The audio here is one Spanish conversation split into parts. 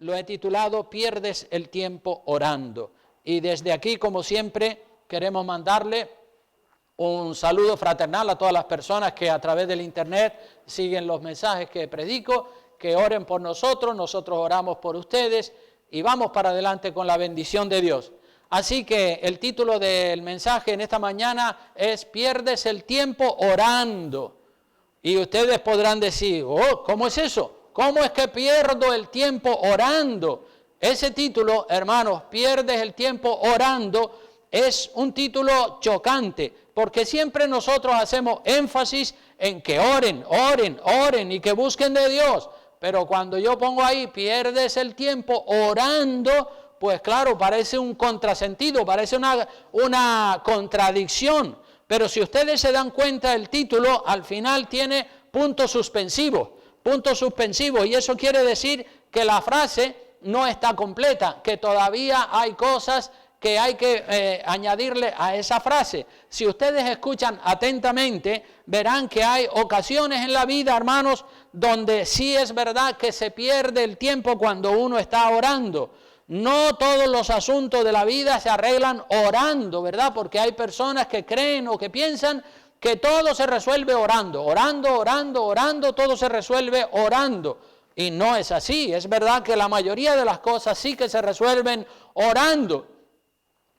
lo he titulado Pierdes el tiempo orando. Y desde aquí, como siempre, queremos mandarle un saludo fraternal a todas las personas que a través del internet siguen los mensajes que predico, que oren por nosotros, nosotros oramos por ustedes y vamos para adelante con la bendición de Dios. Así que el título del mensaje en esta mañana es Pierdes el tiempo orando. Y ustedes podrán decir, oh, ¿cómo es eso? ¿Cómo es que pierdo el tiempo orando? Ese título, hermanos, Pierdes el tiempo orando, es un título chocante, porque siempre nosotros hacemos énfasis en que oren, oren, oren y que busquen de Dios. Pero cuando yo pongo ahí, pierdes el tiempo orando, pues claro, parece un contrasentido, parece una contradicción. Pero si ustedes se dan cuenta, el título al final tiene puntos suspensivos, y eso quiere decir que la frase no está completa, que todavía hay cosas que hay que añadirle a esa frase. Si ustedes escuchan atentamente, verán que hay ocasiones en la vida, hermanos, donde sí es verdad que se pierde el tiempo cuando uno está orando. No todos los asuntos de la vida se arreglan orando, ¿verdad? Porque hay personas que creen o que piensan que todo se resuelve orando, todo se resuelve orando. Y no es así, es verdad que la mayoría de las cosas sí que se resuelven orando,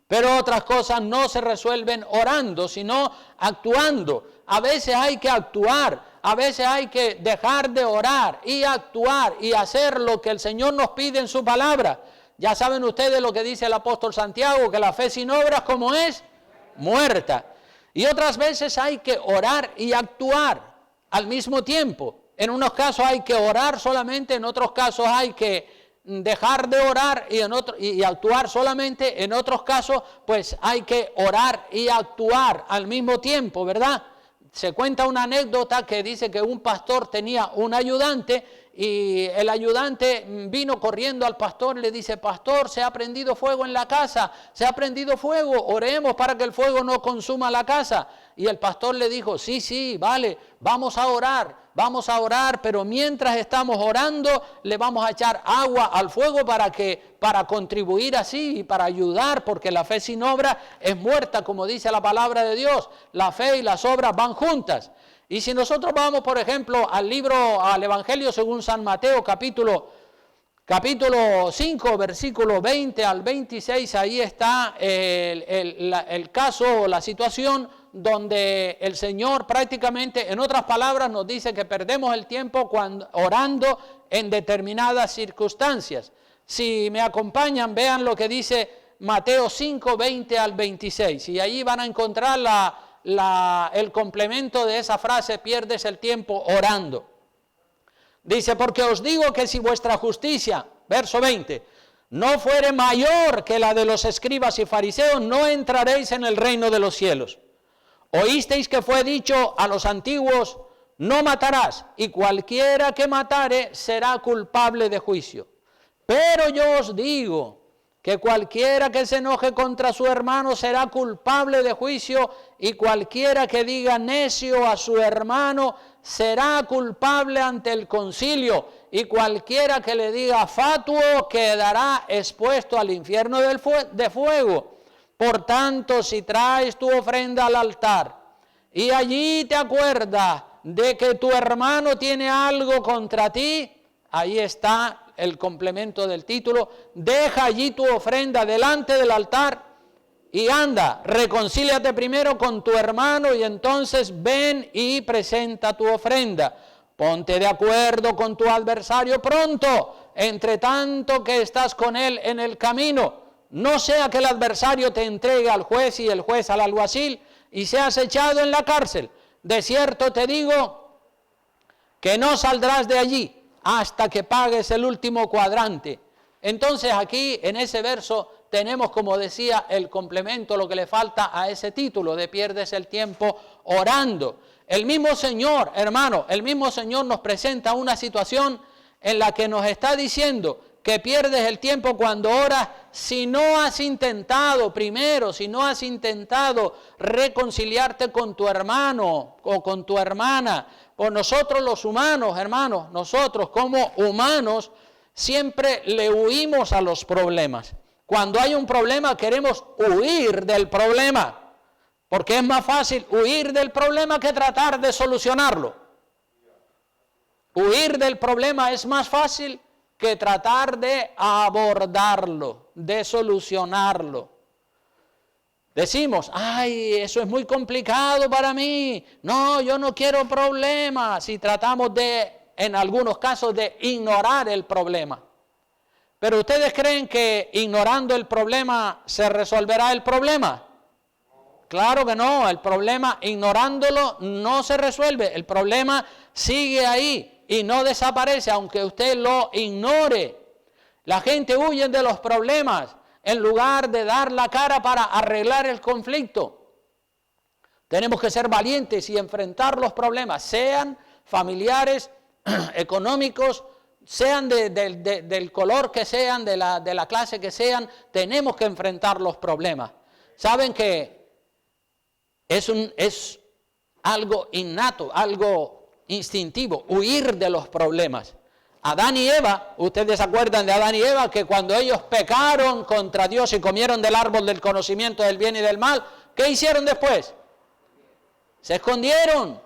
pero otras cosas no se resuelven orando, sino actuando. A veces hay que actuar, a veces hay que dejar de orar y actuar y hacer lo que el Señor nos pide en su palabra. Ya saben ustedes lo que dice el apóstol Santiago, que la fe sin obras, ¿cómo es? Muerta. Y otras veces hay que orar y actuar al mismo tiempo. En unos casos hay que orar solamente, en otros casos hay que dejar de orar y actuar solamente. En otros casos, pues hay que orar y actuar al mismo tiempo, ¿verdad? Se cuenta una anécdota que dice que un pastor tenía un ayudante y el ayudante vino corriendo al pastor y le dice: pastor, se ha prendido fuego en la casa, se ha prendido fuego, oremos para que el fuego no consuma la casa. Y el pastor le dijo: sí, vale, vamos a orar, pero mientras estamos orando le vamos a echar agua al fuego para contribuir así y para ayudar, porque la fe sin obra es muerta, como dice la palabra de Dios. La fe y las obras van juntas. Y si nosotros vamos, por ejemplo, al Evangelio según San Mateo, capítulo 5, versículo 20 al 26, ahí está el caso, la situación donde el Señor prácticamente, en otras palabras, nos dice que perdemos el tiempo orando en determinadas circunstancias. Si me acompañan, vean lo que dice Mateo 5, 20 al 26, y ahí van a encontrar el complemento de esa frase: pierdes el tiempo orando. Dice: porque os digo que si vuestra justicia, verso 20, no fuere mayor que la de los escribas y fariseos, no entraréis en el reino de los cielos. Oísteis que fue dicho a los antiguos: no matarás, y cualquiera que matare será culpable de juicio. Pero yo os digo que cualquiera que se enoje contra su hermano será culpable de juicio, y cualquiera que diga necio a su hermano será culpable ante el concilio, y cualquiera que le diga fatuo quedará expuesto al infierno de fuego. Por tanto, si traes tu ofrenda al altar y allí te acuerdas de que tu hermano tiene algo contra ti, ahí está el complemento del título: deja allí tu ofrenda delante del altar y anda, reconcíliate primero con tu hermano y entonces ven y presenta tu ofrenda. Ponte de acuerdo con tu adversario pronto, entre tanto que estás con él en el camino. No sea que el adversario te entregue al juez y el juez al alguacil y seas echado en la cárcel. De cierto te digo que no saldrás de allí hasta que pagues el último cuadrante. Entonces aquí en ese verso tenemos, como decía, el complemento, lo que le falta a ese título de pierdes el tiempo orando. El mismo Señor, hermano, el mismo Señor nos presenta una situación en la que nos está diciendo que pierdes el tiempo cuando oras si no has intentado reconciliarte con tu hermano o con tu hermana. Por nosotros los humanos, hermanos, nosotros como humanos, siempre le huimos a los problemas. Cuando hay un problema queremos huir del problema, porque es más fácil huir del problema que tratar de solucionarlo. Huir del problema es más fácil que tratar de abordarlo, de solucionarlo. Decimos, ay, eso es muy complicado para mí. No, yo no quiero problemas. Y tratamos en algunos casos, de ignorar el problema. Pero ¿ustedes creen que ignorando el problema se resolverá el problema? Claro que no. El problema, ignorándolo, no se resuelve. El problema sigue ahí y no desaparece, aunque usted lo ignore. La gente huye de los problemas en lugar de dar la cara para arreglar el conflicto. Tenemos que ser valientes y enfrentar los problemas, sean familiares, económicos, sean del color que sean, de la clase que sean. Tenemos que enfrentar los problemas. Saben que es algo innato, algo instintivo, huir de los problemas. Adán y Eva, ustedes se acuerdan de Adán y Eva, que cuando ellos pecaron contra Dios y comieron del árbol del conocimiento del bien y del mal, ¿qué hicieron después? Se escondieron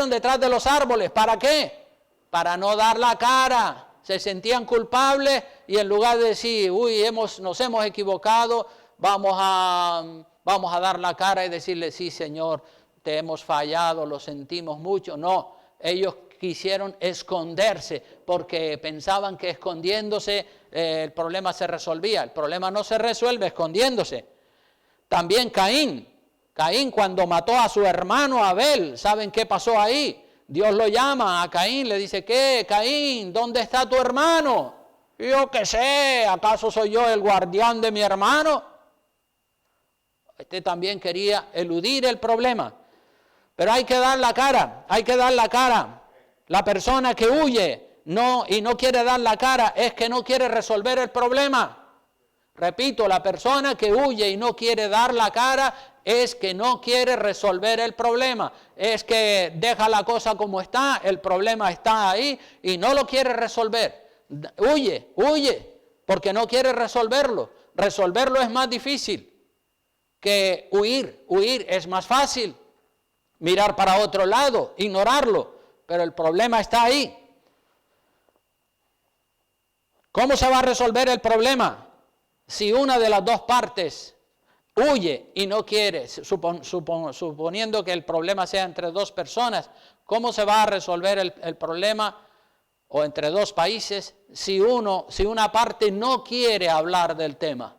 detrás de los árboles. ¿Para qué? Para no dar la cara. Se sentían culpables y en lugar de decir, uy, nos hemos equivocado, vamos a dar la cara y decirle, sí, Señor, te hemos fallado, lo sentimos mucho. No, ellos quisieron esconderse porque pensaban que escondiéndose el problema se resolvía. El problema no se resuelve escondiéndose. También Caín cuando mató a su hermano Abel, ¿saben qué pasó ahí? Dios lo llama a Caín, le dice, ¿qué? Caín, ¿dónde está tu hermano? Yo qué sé, ¿acaso soy yo el guardián de mi hermano? Este también quería eludir el problema. Pero hay que dar la cara, La persona que huye y no quiere dar la cara es que no quiere resolver el problema. Repito, la persona que huye y no quiere dar la cara es que no quiere resolver el problema. Es que deja la cosa como está, el problema está ahí y no lo quiere resolver. Huye, porque no quiere resolverlo. Resolverlo es más difícil que huir. Huir es más fácil. Mirar para otro lado, ignorarlo, pero el problema está ahí. ¿Cómo se va a resolver el problema? Si una de las dos partes huye y no quiere, suponiendo que el problema sea entre dos personas, ¿cómo se va a resolver el problema? O entre dos países, si una parte no quiere hablar del tema.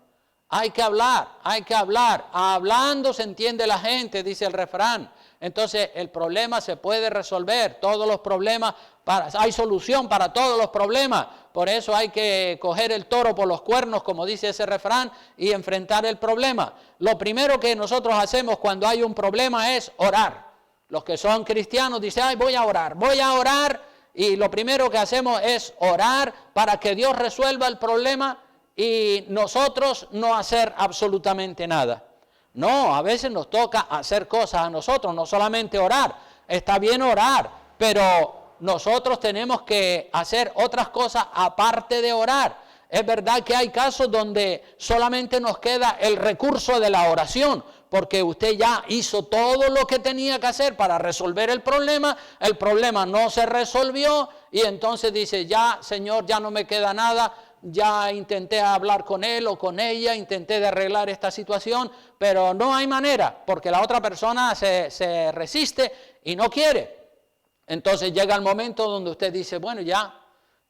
Hay que hablar. Hablando se entiende la gente, dice el refrán. Entonces el problema se puede resolver, todos los problemas, hay solución para todos los problemas. Por eso hay que coger el toro por los cuernos, como dice ese refrán, y enfrentar el problema. Lo primero que nosotros hacemos cuando hay un problema es orar. Los que son cristianos dicen, ay, voy a orar, y lo primero que hacemos es orar para que Dios resuelva el problema y nosotros no hacer absolutamente nada. No, a veces nos toca hacer cosas a nosotros, no solamente orar. Está bien orar, pero nosotros tenemos que hacer otras cosas aparte de orar. Es verdad que hay casos donde solamente nos queda el recurso de la oración, porque usted ya hizo todo lo que tenía que hacer para resolver el problema no se resolvió y entonces dice, ya, Señor, ya no me queda nada. Ya intenté hablar con él o con ella, intenté de arreglar esta situación, pero no hay manera, porque la otra persona se resiste y no quiere. Entonces llega el momento donde usted dice, bueno, ya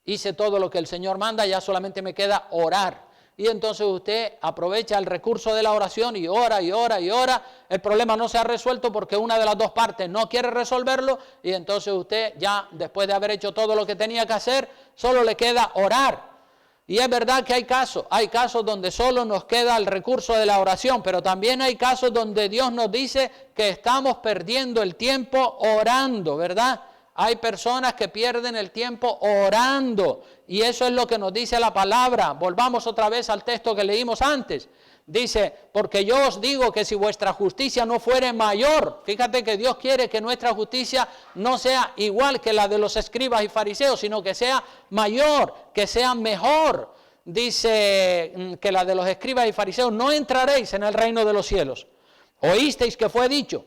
hice todo lo que el Señor manda, ya solamente me queda orar. Y entonces usted aprovecha el recurso de la oración y ora. El problema no se ha resuelto porque una de las dos partes no quiere resolverlo y entonces usted ya, después de haber hecho todo lo que tenía que hacer, solo le queda orar. Y es verdad que hay casos donde solo nos queda el recurso de la oración, pero también hay casos donde Dios nos dice que estamos perdiendo el tiempo orando, ¿verdad? Hay personas que pierden el tiempo orando y eso es lo que nos dice la palabra. Volvamos otra vez al texto que leímos antes. Dice, porque yo os digo que si vuestra justicia no fuere mayor, fíjate que Dios quiere que nuestra justicia no sea igual que la de los escribas y fariseos, sino que sea mayor, que sea mejor. Dice que la de los escribas y fariseos, no entraréis en el reino de los cielos. Oísteis que fue dicho,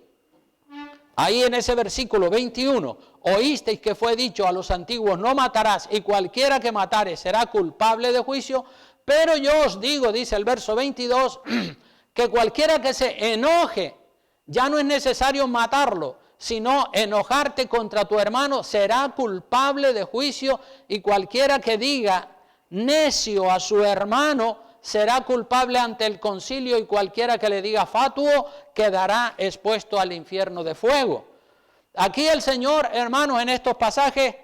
ahí en ese versículo 21, oísteis que fue dicho a los antiguos, no matarás, y cualquiera que matare será culpable de juicio. Pero yo os digo, dice el verso 22, que cualquiera que se enoje, ya no es necesario matarlo, sino enojarte contra tu hermano será culpable de juicio, y cualquiera que diga necio a su hermano será culpable ante el concilio, y cualquiera que le diga fatuo quedará expuesto al infierno de fuego. Aquí el Señor, hermanos, en estos pasajes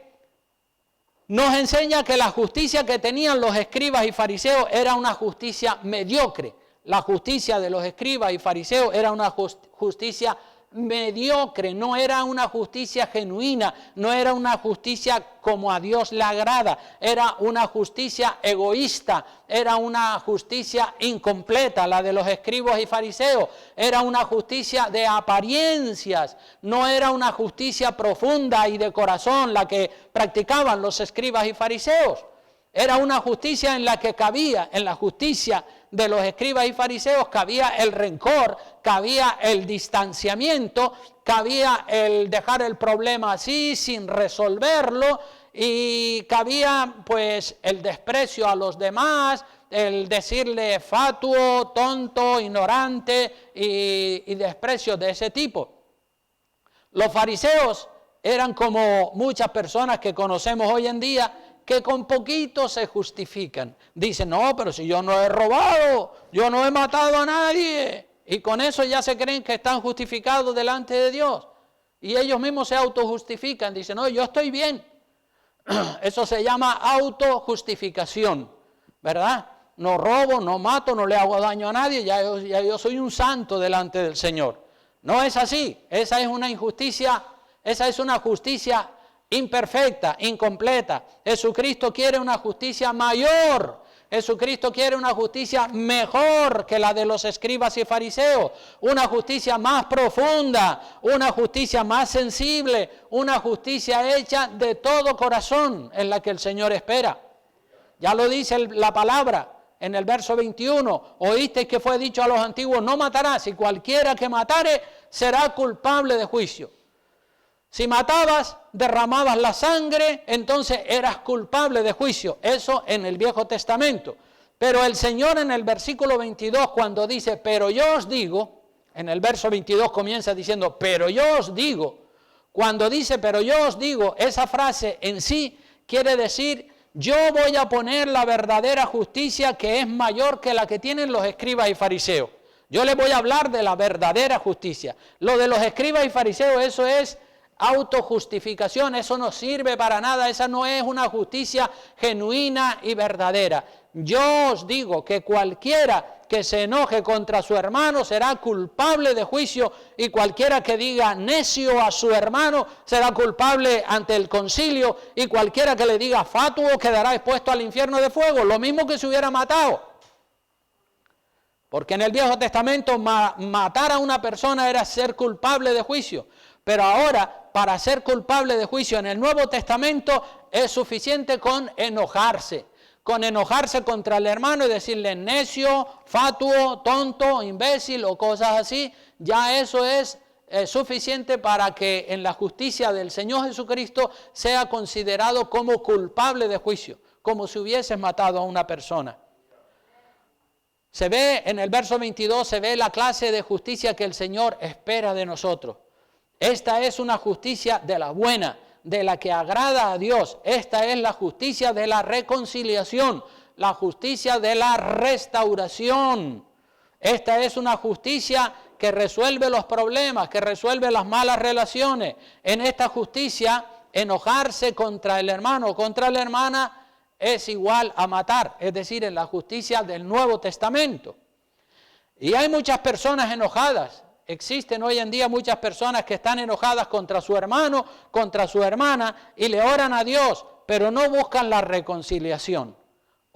nos enseña que la justicia que tenían los escribas y fariseos era una justicia mediocre. La justicia de los escribas y fariseos era una justicia mediocre, no era una justicia genuina, no era una justicia como a Dios le agrada, era una justicia egoísta, era una justicia incompleta. La de los escribas y fariseos era una justicia de apariencias, no era una justicia profunda y de corazón la que practicaban los escribas y fariseos. Era una justicia en la que cabía, en la justicia de los escribas y fariseos cabía el rencor, cabía el distanciamiento, cabía el dejar el problema así sin resolverlo, y cabía pues el desprecio a los demás, el decirle fatuo, tonto, ignorante y desprecio de ese tipo. Los fariseos eran como muchas personas que conocemos hoy en día, que con poquito se justifican. Dicen, no, pero si yo no he robado, yo no he matado a nadie. Y con eso ya se creen que están justificados delante de Dios. Y ellos mismos se autojustifican. Dicen, no, yo estoy bien. Eso se llama autojustificación, ¿verdad? No robo, no mato, no le hago daño a nadie, ya yo soy un santo delante del Señor. No es así. Esa es una injusticia, esa es una justicia imperfecta, incompleta. Jesucristo quiere una justicia mayor. Jesucristo quiere una justicia mejor que la de los escribas y fariseos, una justicia más profunda, una justicia más sensible, una justicia hecha de todo corazón, en la que el Señor espera. Ya lo dice la palabra en el verso 21, oísteis que fue dicho a los antiguos, no matarás, y cualquiera que matare será culpable de juicio. Si matabas, derramabas la sangre, entonces eras culpable de juicio. Eso en el Viejo Testamento. Pero el Señor en el versículo 22, cuando dice, pero yo os digo, en el verso 22 comienza diciendo, pero yo os digo. Cuando dice, pero yo os digo, esa frase en sí quiere decir, yo voy a poner la verdadera justicia que es mayor que la que tienen los escribas y fariseos. Yo les voy a hablar de la verdadera justicia. Lo de los escribas y fariseos, eso es autojustificación, eso no sirve para nada, esa no es una justicia genuina y verdadera. Yo os digo que cualquiera que se enoje contra su hermano será culpable de juicio, y cualquiera que diga necio a su hermano será culpable ante el concilio, y cualquiera que le diga fatuo quedará expuesto al infierno de fuego, lo mismo que se hubiera matado. Porque en el Viejo Testamento matar a una persona era ser culpable de juicio. Pero ahora, para ser culpable de juicio en el Nuevo Testamento, es suficiente con enojarse contra el hermano y decirle necio, fatuo, tonto, imbécil o cosas así. Ya eso es suficiente para que en la justicia del Señor Jesucristo sea considerado como culpable de juicio, como si hubieses matado a una persona. Se ve en el verso 22, se ve la clase de justicia que el Señor espera de nosotros. Esta es una justicia de la buena, de la que agrada a Dios. Esta es la justicia de la reconciliación, la justicia de la restauración. Esta es una justicia que resuelve los problemas, que resuelve las malas relaciones. En esta justicia, enojarse contra el hermano o contra la hermana es igual a matar, es decir, en la justicia del Nuevo Testamento. Y hay muchas personas enojadas. Existen hoy en día muchas personas que están enojadas contra su hermano, contra su hermana, y le oran a Dios, pero no buscan la reconciliación.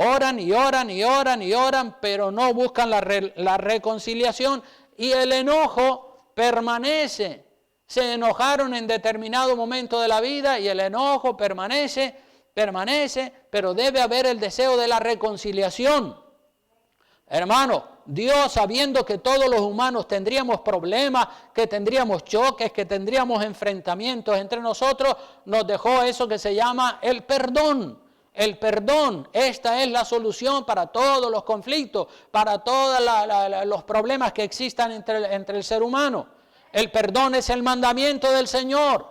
Oran y oran y oran y oran, pero no buscan la reconciliación y el enojo permanece. Se enojaron en determinado momento de la vida y el enojo permanece, pero debe haber el deseo de la reconciliación. Hermano, Dios, sabiendo que todos los humanos tendríamos problemas, que tendríamos choques, que tendríamos enfrentamientos entre nosotros, nos dejó eso que se llama el perdón. El perdón, esta es la solución para todos los conflictos, para todos los problemas que existan entre el ser humano. El perdón es el mandamiento del Señor.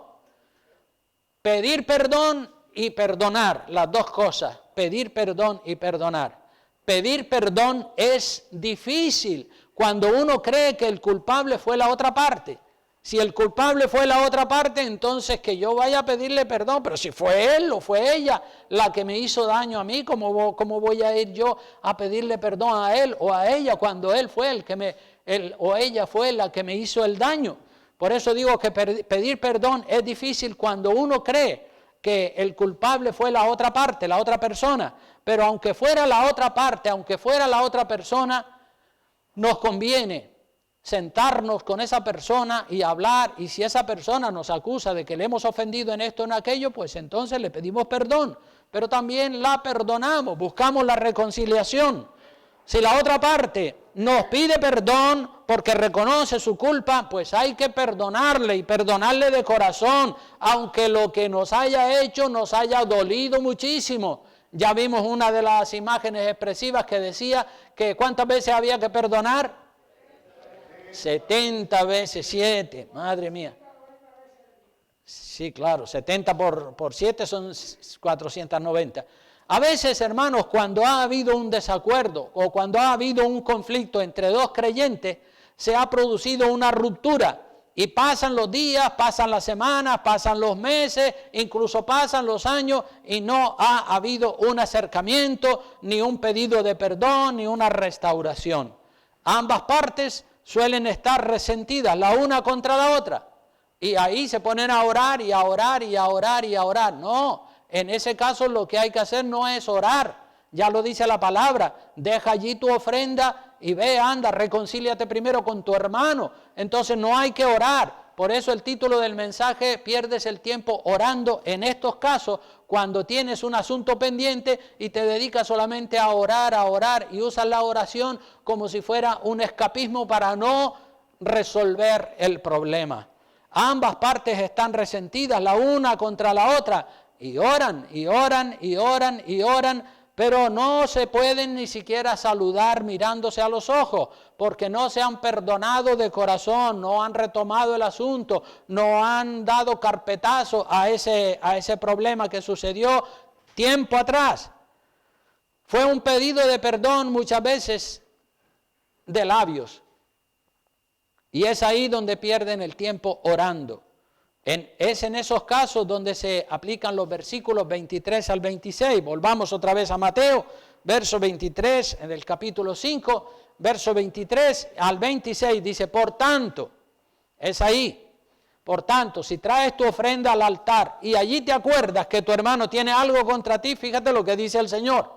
Pedir perdón y perdonar, las dos cosas, pedir perdón y perdonar. Pedir perdón es difícil cuando uno cree que el culpable fue la otra parte. Si el culpable fue la otra parte, entonces que yo vaya a pedirle perdón, pero si fue él o fue ella la que me hizo daño a mí, ¿cómo voy a ir yo a pedirle perdón a él o a ella cuando él fue él o ella fue la que me hizo el daño? Por eso digo que pedir perdón es difícil cuando uno cree que el culpable fue la otra parte, la otra persona. Pero aunque fuera la otra parte, aunque fuera la otra persona, nos conviene sentarnos con esa persona y hablar, y si esa persona nos acusa de que le hemos ofendido en esto o en aquello, pues entonces le pedimos perdón, pero también la perdonamos, buscamos la reconciliación. Si la otra parte nos pide perdón porque reconoce su culpa, pues hay que perdonarle y perdonarle de corazón, aunque lo que nos haya hecho nos haya dolido muchísimo. Ya vimos una de las imágenes expresivas que decía que ¿cuántas veces había que perdonar? 70 veces 7, madre mía. Sí, claro, 70 por 7 son 490. A veces, hermanos, cuando ha habido un desacuerdo o cuando ha habido un conflicto entre dos creyentes, se ha producido una ruptura y pasan los días, pasan las semanas, pasan los meses, incluso pasan los años y no ha habido un acercamiento, ni un pedido de perdón, ni una restauración. Ambas partes suelen estar resentidas la una contra la otra y ahí se ponen a orar y a orar y a orar y a orar. No, en ese caso lo que hay que hacer no es orar, ya lo dice la palabra, deja allí tu ofrenda y ve, anda, reconcíliate primero con tu hermano. Entonces no hay que orar. Por eso el título del mensaje, pierdes el tiempo orando en estos casos, cuando tienes un asunto pendiente y te dedicas solamente a orar y usas la oración como si fuera un escapismo para no resolver el problema. Ambas partes están resentidas la una contra la otra y oran y oran y oran y oran, pero no se pueden ni siquiera saludar mirándose a los ojos, porque no se han perdonado de corazón, no han retomado el asunto, no han dado carpetazo a ese problema que sucedió tiempo atrás. Fue un pedido de perdón muchas veces de labios, y es ahí donde pierden el tiempo orando. Es en esos casos donde se aplican los versículos 23 al 26. Volvamos otra vez a Mateo, verso 23, en el capítulo 5, verso 23 al 26, dice, por tanto, es ahí, por tanto, si traes tu ofrenda al altar y allí te acuerdas que tu hermano tiene algo contra ti, fíjate lo que dice el Señor.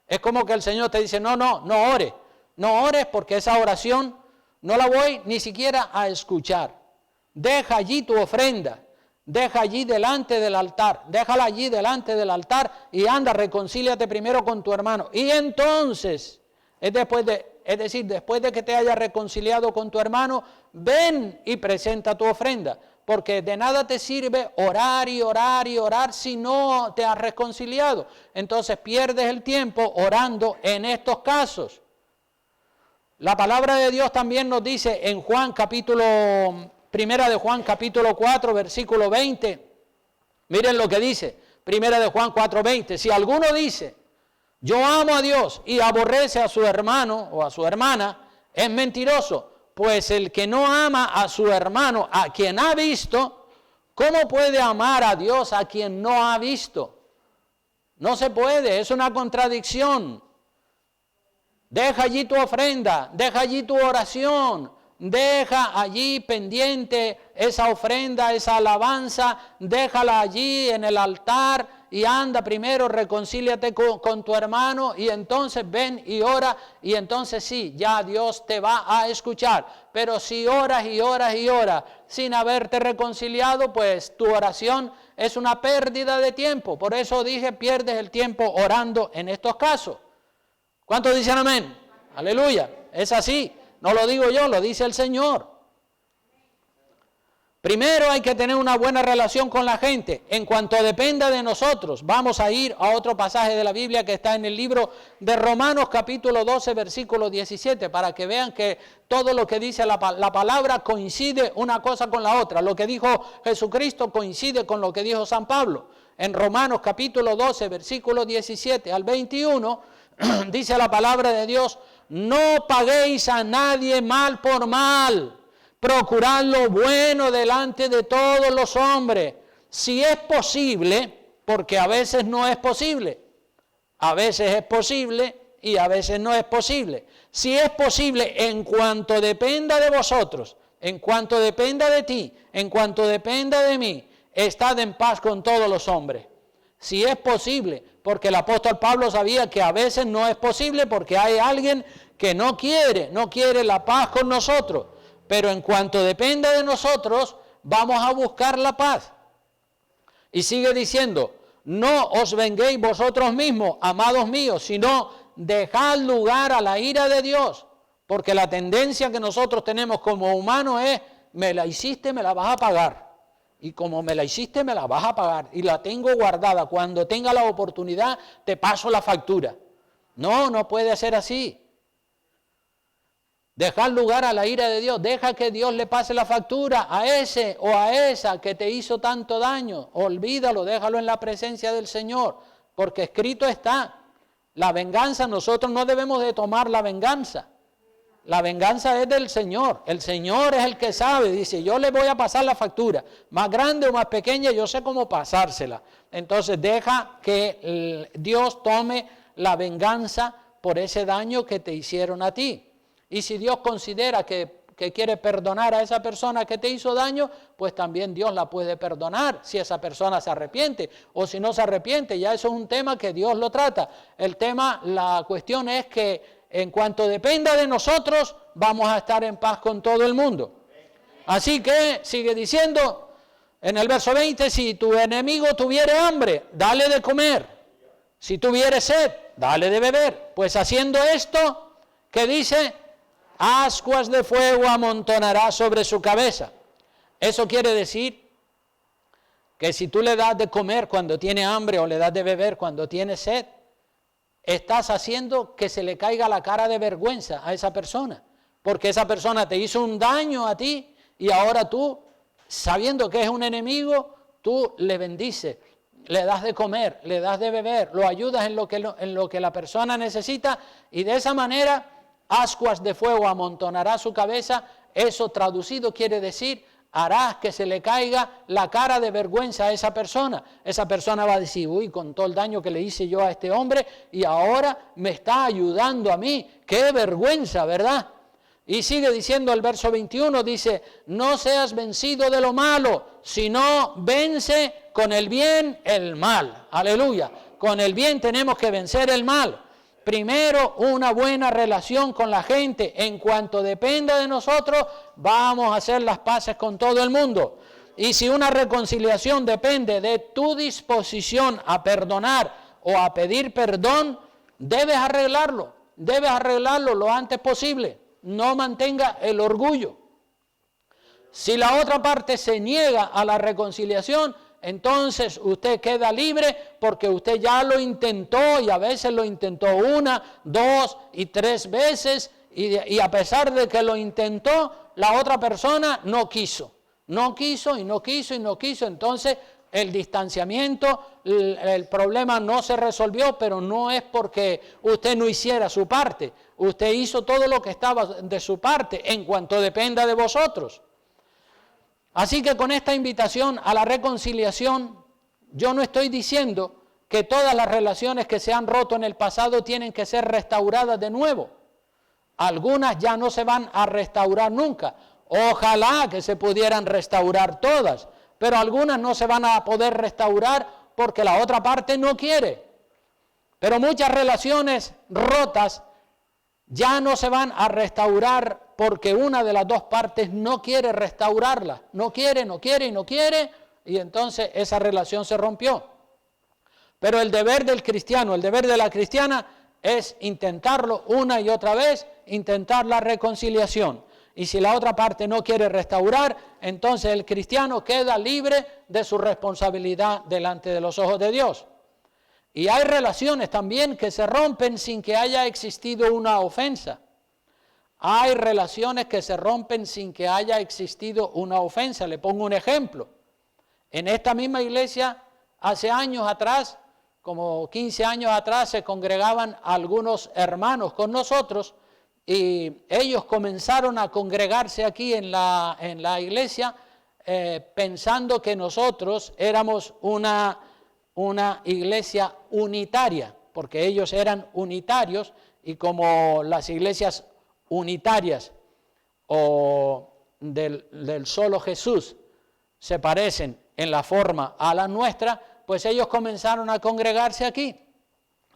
Es como que el Señor te dice, no ores porque esa oración no la voy ni siquiera a escuchar. Deja allí tu ofrenda, deja allí delante del altar, déjala allí delante del altar y anda, reconcíliate primero con tu hermano. Y entonces, después de que te hayas reconciliado con tu hermano, ven y presenta tu ofrenda, porque de nada te sirve orar y orar y orar si no te has reconciliado. Entonces pierdes el tiempo orando en estos casos. La palabra de Dios también nos dice en Primera de Juan capítulo 4, versículo 20. Miren lo que dice, Primera de Juan 4, 20. Si alguno dice, yo amo a Dios y aborrece a su hermano o a su hermana, es mentiroso, pues el que no ama a su hermano, a quien ha visto, ¿cómo puede amar a Dios a quien no ha visto? No se puede, es una contradicción. Deja allí tu ofrenda, deja allí tu oración, deja allí pendiente esa ofrenda, esa alabanza, déjala allí en el altar y anda primero, reconcíliate con tu hermano y entonces ven y ora y entonces sí, ya Dios te va a escuchar. Pero si oras y oras y oras sin haberte reconciliado, pues tu oración es una pérdida de tiempo. Por eso dije, pierdes el tiempo orando en estos casos. ¿Cuántos dicen amén? Aleluya. Es así. No lo digo yo, lo dice el Señor. Primero hay que tener una buena relación con la gente. En cuanto dependa de nosotros, vamos a ir a otro pasaje de la Biblia que está en el libro de Romanos capítulo 12, versículo 17, para que vean que todo lo que dice la palabra coincide una cosa con la otra. Lo que dijo Jesucristo coincide con lo que dijo San Pablo. En Romanos capítulo 12, versículo 17 al 21, dice la palabra de Dios: no paguéis a nadie mal por mal. Procurad lo bueno delante de todos los hombres, si es posible, porque a veces no es posible. A veces es posible y a veces no es posible. Si es posible, en cuanto dependa de vosotros, en cuanto dependa de ti, en cuanto dependa de mí, estad en paz con todos los hombres. Si es posible, porque el apóstol Pablo sabía que a veces no es posible porque hay alguien que no quiere la paz con nosotros. Pero en cuanto dependa de nosotros, vamos a buscar la paz. Y sigue diciendo: no os venguéis vosotros mismos, amados míos, sino dejad lugar a la ira de Dios. Porque la tendencia que nosotros tenemos como humanos es: me la hiciste, me la vas a pagar. Y como me la hiciste, me la vas a pagar. Y la tengo guardada. Cuando tenga la oportunidad, te paso la factura. No puede ser así. Dejar lugar a la ira de Dios. Deja que Dios le pase la factura a ese o a esa que te hizo tanto daño. Olvídalo, déjalo en la presencia del Señor. Porque escrito está: la venganza, nosotros no debemos de tomar la venganza. La venganza es del Señor. El Señor es el que sabe. Dice: yo le voy a pasar la factura. Más grande o más pequeña, yo sé cómo pasársela. Entonces deja que Dios tome la venganza por ese daño que te hicieron a ti. Y si Dios considera que quiere perdonar a esa persona que te hizo daño, pues también Dios la puede perdonar si esa persona se arrepiente. O si no se arrepiente, ya eso es un tema que Dios lo trata. La cuestión es que en cuanto dependa de nosotros, vamos a estar en paz con todo el mundo. Así que sigue diciendo en el verso 20: si tu enemigo tuviere hambre, dale de comer. Si tuviere sed, dale de beber. Pues haciendo esto, ¿qué dice? Ascuas de fuego amontonará sobre su cabeza. Eso quiere decir que si tú le das de comer cuando tiene hambre o le das de beber cuando tiene sed, estás haciendo que se le caiga la cara de vergüenza a esa persona. Porque esa persona te hizo un daño a ti y ahora tú, sabiendo que es un enemigo, tú le bendices, le das de comer, le das de beber, lo ayudas en lo que la persona necesita y de esa manera ascuas de fuego amontonará su cabeza. Eso traducido quiere decir: harás que se le caiga la cara de vergüenza a esa persona. Esa persona va a decir: uy, con todo el daño que le hice yo a este hombre y ahora me está ayudando a mí. ¡Qué vergüenza!, ¿verdad? Y sigue diciendo el verso 21, dice: no seas vencido de lo malo, sino vence con el bien el mal. Aleluya. Con el bien tenemos que vencer el mal. Primero, una buena relación con la gente. En cuanto dependa de nosotros, vamos a hacer las paces con todo el mundo. Y si una reconciliación depende de tu disposición a perdonar o a pedir perdón, debes arreglarlo lo antes posible. No mantenga el orgullo. Si la otra parte se niega a la reconciliación, entonces usted queda libre porque usted ya lo intentó y a veces lo intentó 1, 2 y 3 veces y a pesar de que lo intentó, la otra persona no quiso, entonces el distanciamiento, el problema no se resolvió, pero no es porque usted no hiciera su parte, usted hizo todo lo que estaba de su parte en cuanto dependa de vosotros. Así que con esta invitación a la reconciliación, yo no estoy diciendo que todas las relaciones que se han roto en el pasado tienen que ser restauradas de nuevo. Algunas ya no se van a restaurar nunca. Ojalá que se pudieran restaurar todas, pero algunas no se van a poder restaurar porque la otra parte no quiere. Pero muchas relaciones rotas ya no se van a restaurar porque una de las dos partes no quiere restaurarla. No quiere, y entonces esa relación se rompió. Pero el deber del cristiano, el deber de la cristiana es intentarlo una y otra vez, intentar la reconciliación. Y si la otra parte no quiere restaurar, entonces el cristiano queda libre de su responsabilidad delante de los ojos de Dios. Y hay relaciones también que se rompen sin que haya existido una ofensa. Hay relaciones que se rompen sin que haya existido una ofensa. Le pongo un ejemplo. En esta misma iglesia, hace años atrás, como 15 años atrás, se congregaban algunos hermanos con nosotros y ellos comenzaron a congregarse aquí en la iglesia pensando que nosotros éramos una iglesia unitaria, porque ellos eran unitarios y como las iglesias unitarias o del solo Jesús se parecen en la forma a la nuestra, pues ellos comenzaron a congregarse aquí.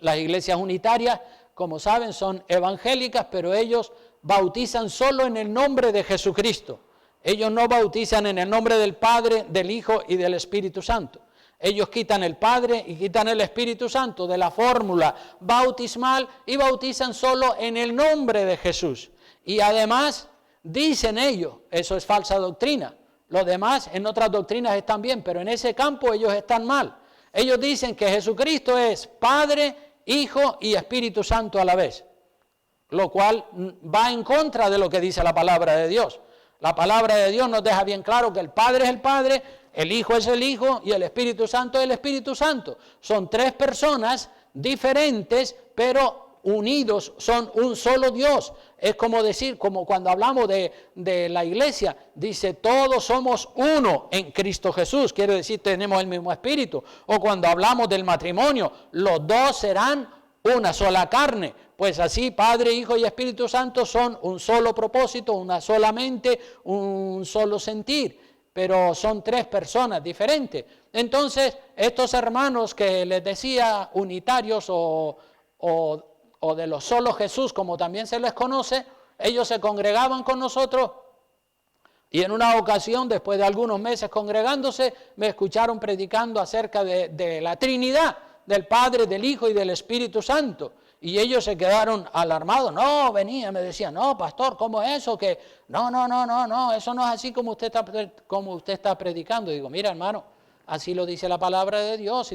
Las iglesias unitarias, como saben, son evangélicas, pero ellos bautizan solo en el nombre de Jesucristo. Ellos no bautizan en el nombre del Padre, del Hijo y del Espíritu Santo. Ellos quitan el Padre y quitan el Espíritu Santo de la fórmula bautismal y bautizan solo en el nombre de Jesús. Y además dicen ellos, eso es falsa doctrina. Los demás en otras doctrinas están bien, pero en ese campo ellos están mal. Ellos dicen que Jesucristo es Padre, Hijo y Espíritu Santo a la vez, lo cual va en contra de lo que dice la palabra de Dios. La palabra de Dios nos deja bien claro que el Padre es el Padre, el Hijo es el Hijo y el Espíritu Santo es el Espíritu Santo. Son tres personas diferentes, pero unidos, son un solo Dios. Es como decir, como cuando hablamos de la iglesia, dice todos somos uno en Cristo Jesús, quiere decir tenemos el mismo espíritu. O cuando hablamos del matrimonio, los dos serán una sola carne. Pues así Padre, Hijo y Espíritu Santo son un solo propósito, una sola mente, un solo sentir, pero son tres personas diferentes. Entonces estos hermanos que les decía unitarios o de los solo Jesús, como también se les conoce, ellos se congregaban con nosotros y en una ocasión, después de algunos meses congregándose, me escucharon predicando acerca de la Trinidad, del Padre, del Hijo y del Espíritu Santo. Y ellos se quedaron alarmados. No, me decían, no, pastor, ¿cómo es eso? Que no, eso no es así como usted está predicando. Y digo, mira, hermano, así lo dice la palabra de Dios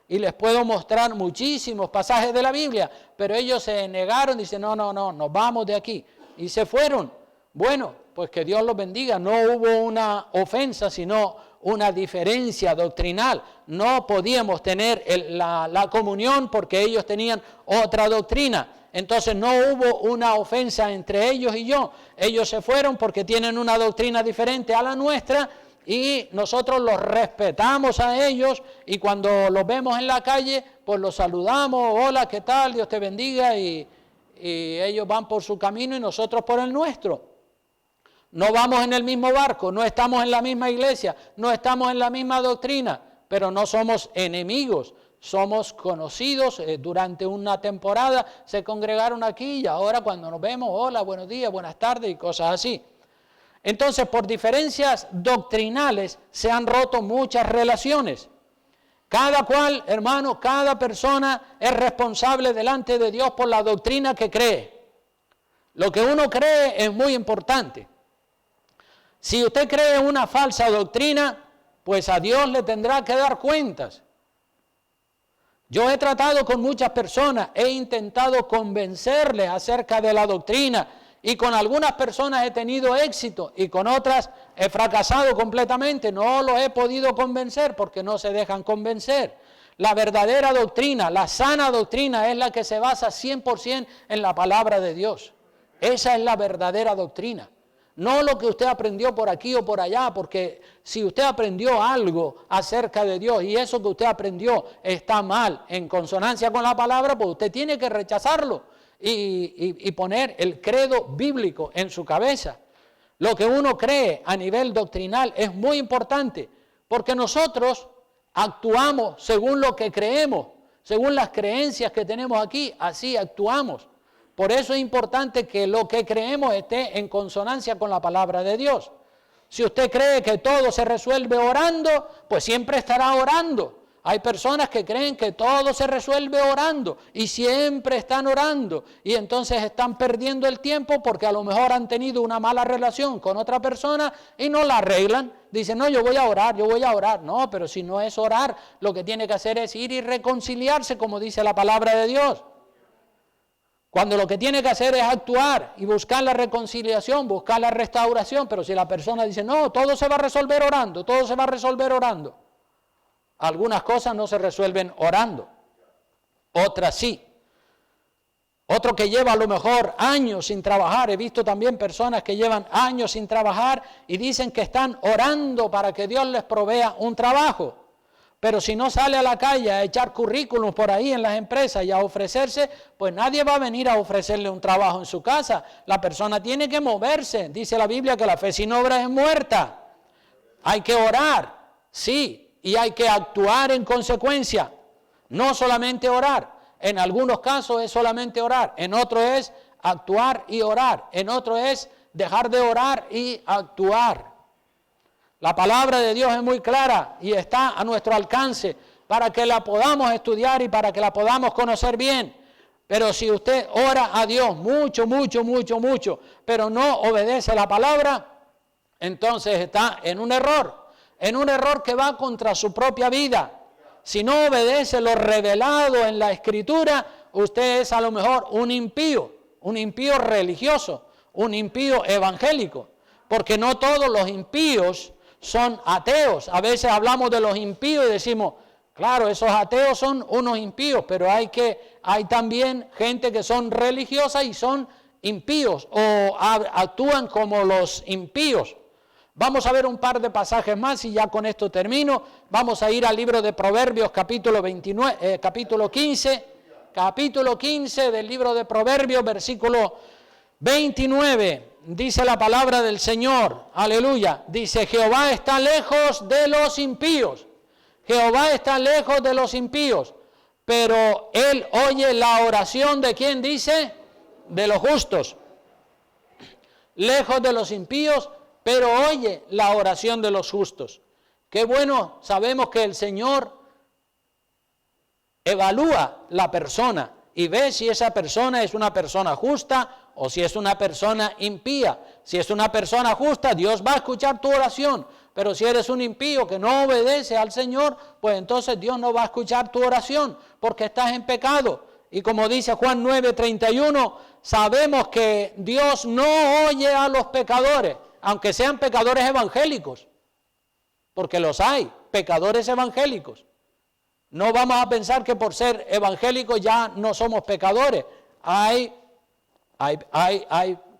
y les puedo mostrar muchísimos pasajes de la Biblia, pero ellos se negaron, dicen, no, nos vamos de aquí. Y se fueron. Bueno, pues que Dios los bendiga. No hubo una ofensa, sino una diferencia doctrinal. No podíamos tener la comunión porque ellos tenían otra doctrina. Entonces no hubo una ofensa entre ellos y yo. Ellos se fueron porque tienen una doctrina diferente a la nuestra, y nosotros los respetamos a ellos y cuando los vemos en la calle, pues los saludamos, hola, ¿qué tal? Dios te bendiga, y ellos van por su camino y nosotros por el nuestro. No vamos en el mismo barco, no estamos en la misma iglesia, no estamos en la misma doctrina, pero no somos enemigos, somos conocidos. Durante una temporada se congregaron aquí y ahora cuando nos vemos, hola, buenos días, buenas tardes y cosas así. Entonces, por diferencias doctrinales se han roto muchas relaciones. Cada cual, hermano, cada persona es responsable delante de Dios por la doctrina que cree. Lo que uno cree es muy importante. Si usted cree una falsa doctrina, pues a Dios le tendrá que dar cuentas. Yo he tratado con muchas personas, he intentado convencerles acerca de la doctrina, y con algunas personas he tenido éxito y con otras he fracasado completamente. No los he podido convencer porque no se dejan convencer. La verdadera doctrina, la sana doctrina es la que se basa 100% en la palabra de Dios. Esa es la verdadera doctrina. No lo que usted aprendió por aquí o por allá, porque si usted aprendió algo acerca de Dios y eso que usted aprendió está mal, en consonancia con la palabra, pues usted tiene que rechazarlo y poner el credo bíblico en su cabeza. Lo que uno cree a nivel doctrinal es muy importante, porque nosotros Actuamos según lo que creemos, según las creencias que tenemos aquí, así actuamos. Por eso es importante que lo que creemos esté en consonancia con la palabra de Dios. Si usted cree que todo se resuelve orando, pues siempre estará orando. Hay personas que creen que todo se resuelve orando y siempre están orando y entonces están perdiendo el tiempo porque a lo mejor han tenido una mala relación con otra persona y no la arreglan. Dicen, no, yo voy a orar, yo voy a orar. No, pero si no es orar, lo que tiene que hacer es ir y reconciliarse, como dice la palabra de Dios. Cuando lo que tiene que hacer es actuar y buscar la reconciliación, buscar la restauración, pero si la persona dice, no, todo se va a resolver orando, todo se va a resolver orando. Algunas cosas no se resuelven orando, otras sí. Otro que lleva a lo mejor años sin trabajar, he visto también personas que llevan años sin trabajar y dicen que están orando para que Dios les provea un trabajo. Pero si no sale a la calle a echar currículums por ahí en las empresas y a ofrecerse, pues nadie va a venir a ofrecerle un trabajo en su casa. La persona tiene que moverse. Dice la Biblia que la fe sin obras es muerta. Hay que orar, sí. Y hay que actuar en consecuencia, no solamente orar. En algunos casos es solamente orar, en otros es actuar y orar, en otros es dejar de orar y actuar. La palabra de Dios es muy clara y está a nuestro alcance para que la podamos estudiar y para que la podamos conocer bien. Pero si usted ora a Dios mucho, pero no obedece la palabra, entonces está en un error que va contra su propia vida. Si no obedece lo revelado en la Escritura, usted es a lo mejor un impío religioso, un impío evangélico, porque no todos los impíos son ateos. A veces hablamos de los impíos y decimos, claro, esos ateos son unos impíos, pero hay también gente que son religiosas y son impíos o actúan como los impíos. Vamos a ver un par de pasajes más y ya con esto termino. Vamos a ir al libro de Proverbios, capítulo 15 del libro de Proverbios, versículo 29. Dice la palabra del Señor, aleluya. Dice, Jehová está lejos de los impíos. Jehová está lejos de los impíos, pero Él oye la oración de ¿quién dice? De los justos. Lejos de los impíos, pero oye la oración de los justos. Qué bueno, sabemos que el Señor evalúa la persona y ve si esa persona es una persona justa o si es una persona impía. Si es una persona justa, Dios va a escuchar tu oración, pero si eres un impío que no obedece al Señor, pues entonces Dios no va a escuchar tu oración porque estás en pecado. Y como dice Juan 9:31, sabemos que Dios no oye a los pecadores, aunque sean pecadores evangélicos, porque los hay, pecadores evangélicos. No vamos a pensar que por ser evangélicos ya no somos pecadores. Hay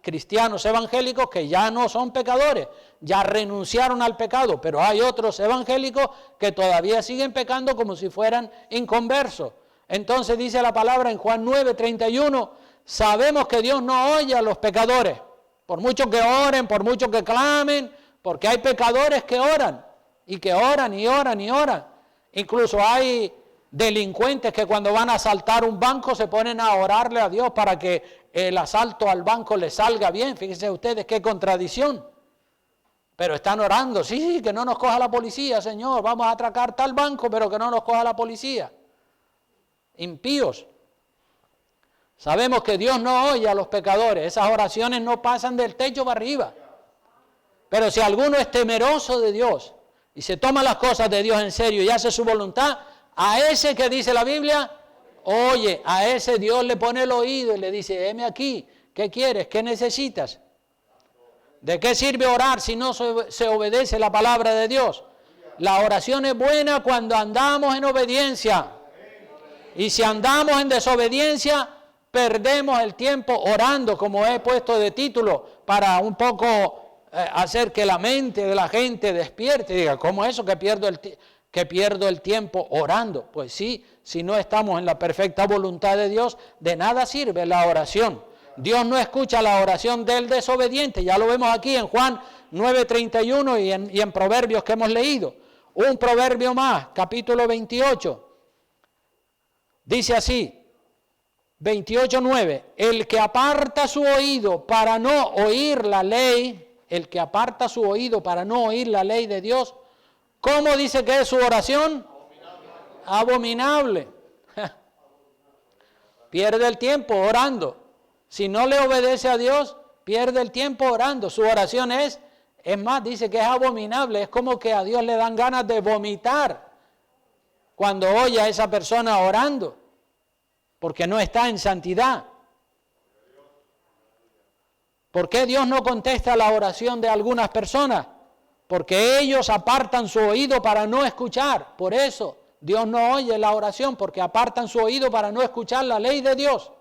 cristianos evangélicos que ya no son pecadores, ya renunciaron al pecado, pero hay otros evangélicos que todavía siguen pecando como si fueran inconversos. Entonces dice la palabra en Juan 9:31, sabemos que Dios no oye a los pecadores, por mucho que oren, por mucho que clamen, porque hay pecadores que oran, y que oran y oran y oran. Incluso hay delincuentes que cuando van a asaltar un banco se ponen a orarle a Dios para que el asalto al banco les salga bien. Fíjense ustedes qué contradicción. Pero están orando, sí, que no nos coja la policía, Señor, vamos a atracar tal banco, pero que no nos coja la policía. Impíos. Sabemos que Dios no oye a los pecadores, esas oraciones no pasan del techo para arriba. Pero si alguno es temeroso de Dios y se toma las cosas de Dios en serio y hace su voluntad, a ese que dice la Biblia, oye, a ese Dios le pone el oído y le dice, heme aquí, ¿qué quieres? ¿Qué necesitas? ¿De qué sirve orar si no se obedece la palabra de Dios? La oración es buena cuando andamos en obediencia. Y si andamos en desobediencia, perdemos el tiempo orando, como he puesto de título, para un poco hacer que la mente de la gente despierte y diga, ¿cómo es eso que pierdo el tiempo orando? Pues sí, si no estamos en la perfecta voluntad de Dios, de nada sirve la oración. Dios no escucha la oración del desobediente, ya lo vemos aquí en Juan 9:31 y en Proverbios que hemos leído. Un proverbio más, capítulo 28. Dice así, 28:9, el que aparta su oído para no oír la ley, el que aparta su oído para no oír la ley de Dios, ¿cómo dice que es su oración? Abominable. Pierde el tiempo orando. Si no le obedece a Dios, pierde el tiempo orando. Su oración es más, dice que es abominable. Es como que a Dios le dan ganas de vomitar cuando oye a esa persona orando, porque no está en santidad. ¿Por qué Dios no contesta la oración de algunas personas? Porque ellos apartan su oído para no escuchar. Por eso Dios no oye la oración, porque apartan su oído para no escuchar la ley de Dios.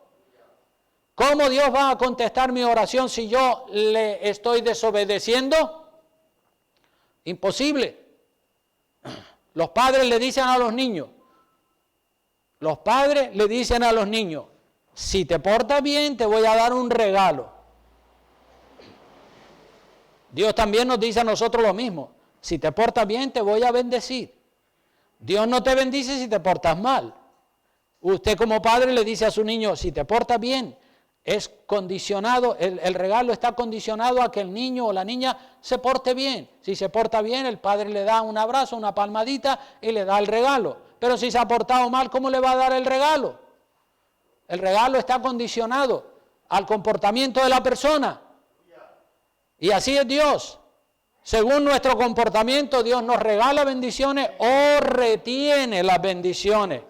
¿Cómo Dios va a contestar mi oración si yo le estoy desobedeciendo? Imposible. Los padres le dicen a los niños, si te portas bien te voy a dar un regalo. Dios también nos dice a nosotros lo mismo, si te portas bien te voy a bendecir. Dios no te bendice si te portas mal. Usted como padre le dice a su niño, si te portas bien, es condicionado, el regalo está condicionado a que el niño o la niña se porte bien. Si se porta bien, el padre le da un abrazo, una palmadita y le da el regalo. Pero si se ha portado mal, ¿cómo le va a dar el regalo? El regalo está condicionado al comportamiento de la persona. Y así es Dios. Según nuestro comportamiento, Dios nos regala bendiciones o retiene las bendiciones.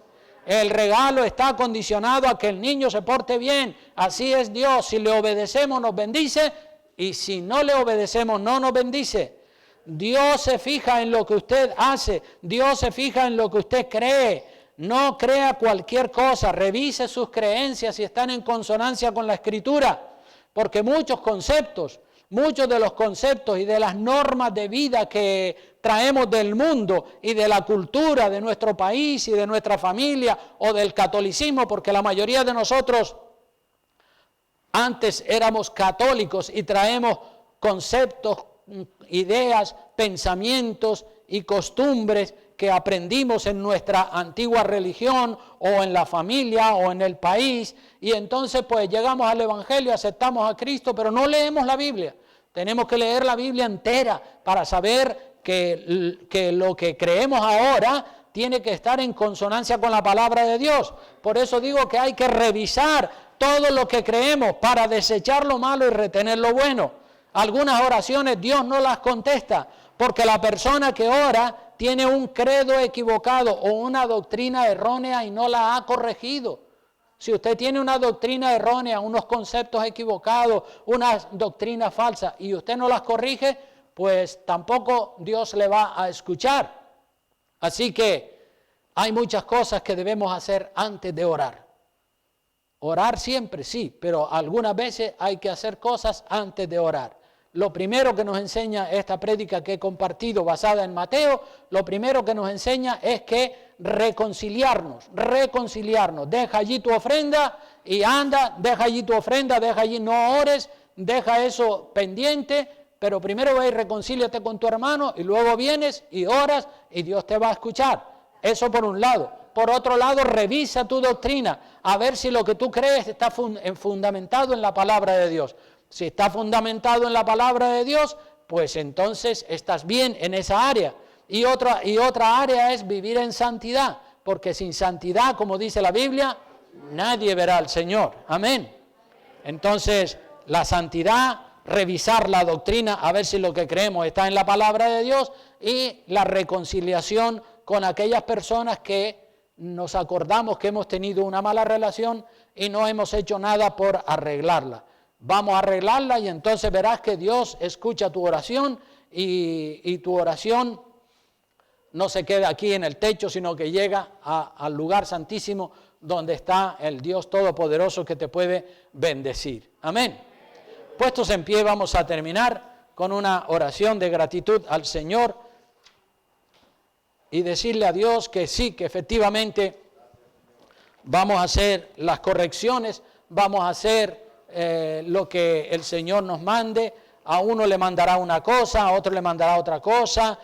El regalo está condicionado a que el niño se porte bien. Así es Dios. Si le obedecemos, nos bendice. Y si no le obedecemos, no nos bendice. Dios se fija en lo que usted hace. Dios se fija en lo que usted cree. No crea cualquier cosa. Revise sus creencias si están en consonancia con la Escritura. Porque muchos de los conceptos y de las normas de vida que traemos del mundo y de la cultura de nuestro país y de nuestra familia o del catolicismo, porque la mayoría de nosotros antes éramos católicos y traemos conceptos, ideas, pensamientos y costumbres que aprendimos en nuestra antigua religión o en la familia o en el país, y entonces pues llegamos al Evangelio, aceptamos a Cristo, pero no leemos la Biblia. Tenemos que leer la Biblia entera para saber que lo que creemos ahora tiene que estar en consonancia con la palabra de Dios. Por eso digo que hay que revisar todo lo que creemos para desechar lo malo y retener lo bueno. Algunas oraciones Dios no las contesta porque la persona que ora tiene un credo equivocado o una doctrina errónea y no la ha corregido. Si usted tiene una doctrina errónea, unos conceptos equivocados, unas doctrinas falsas y usted no las corrige, pues tampoco Dios le va a escuchar. Así que hay muchas cosas que debemos hacer antes de orar. Orar siempre sí, pero algunas veces hay que hacer cosas antes de orar. Lo primero que nos enseña esta prédica que he compartido basada en Mateo, lo primero que nos enseña es que reconciliarnos. Deja allí tu ofrenda y anda, deja allí tu ofrenda, deja allí, no ores, deja eso pendiente, pero primero ve y reconcíliate con tu hermano y luego vienes y oras y Dios te va a escuchar. Eso por un lado. Por otro lado, revisa tu doctrina, a ver si lo que tú crees está fundamentado en la palabra de Dios. Si está fundamentado en la palabra de Dios, pues entonces estás bien en esa área. Y otra área es vivir en santidad, porque sin santidad, como dice la Biblia, nadie verá al Señor. Amén. Entonces, la santidad, revisar la doctrina, a ver si lo que creemos está en la palabra de Dios, y la reconciliación con aquellas personas que nos acordamos que hemos tenido una mala relación y no hemos hecho nada por arreglarla. Vamos a arreglarla y entonces verás que Dios escucha tu oración y tu oración no se queda aquí en el techo, sino que llega al lugar santísimo donde está el Dios Todopoderoso que te puede bendecir. Amén. Puestos en pie, vamos a terminar con una oración de gratitud al Señor y decirle a Dios que sí, que efectivamente vamos a hacer las correcciones, vamos a hacer lo que el Señor nos mande. A uno le mandará una cosa, a otro le mandará otra cosa.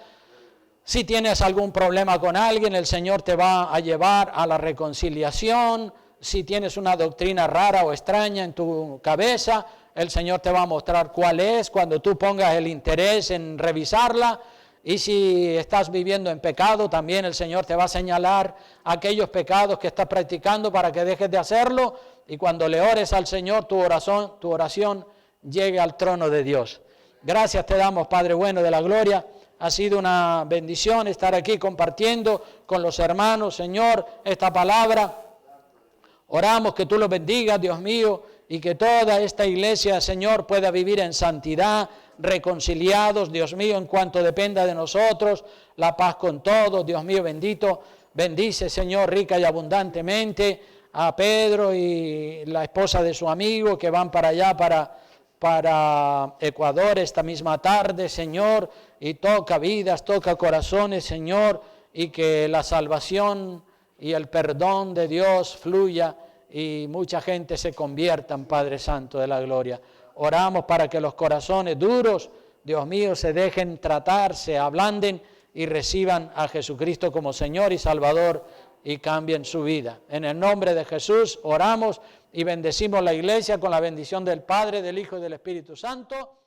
Si tienes algún problema con alguien, el Señor te va a llevar a la reconciliación. Si tienes una doctrina rara o extraña en tu cabeza, el Señor te va a mostrar cuál es cuando tú pongas el interés en revisarla. Y si estás viviendo en pecado, también el Señor te va a señalar aquellos pecados que estás practicando para que dejes de hacerlo. Y cuando le ores al Señor, tu oración llegue al trono de Dios. Gracias te damos, Padre bueno de la gloria. Ha sido una bendición estar aquí compartiendo con los hermanos, Señor, esta palabra. Oramos que tú los bendigas, Dios mío, y que toda esta iglesia, Señor, pueda vivir en santidad, reconciliados, Dios mío, en cuanto dependa de nosotros, la paz con todos, Dios mío bendito. Bendice, Señor, rica y abundantemente a Pedro y la esposa de su amigo que van para allá, para Ecuador esta misma tarde, Señor, y toca vidas, toca corazones, Señor, y que la salvación y el perdón de Dios fluya y mucha gente se convierta en Padre Santo de la gloria. Oramos para que los corazones duros, Dios mío, se dejen tratar, se ablanden y reciban a Jesucristo como Señor y Salvador y cambien su vida. En el nombre de Jesús oramos y bendecimos la iglesia con la bendición del Padre, del Hijo y del Espíritu Santo.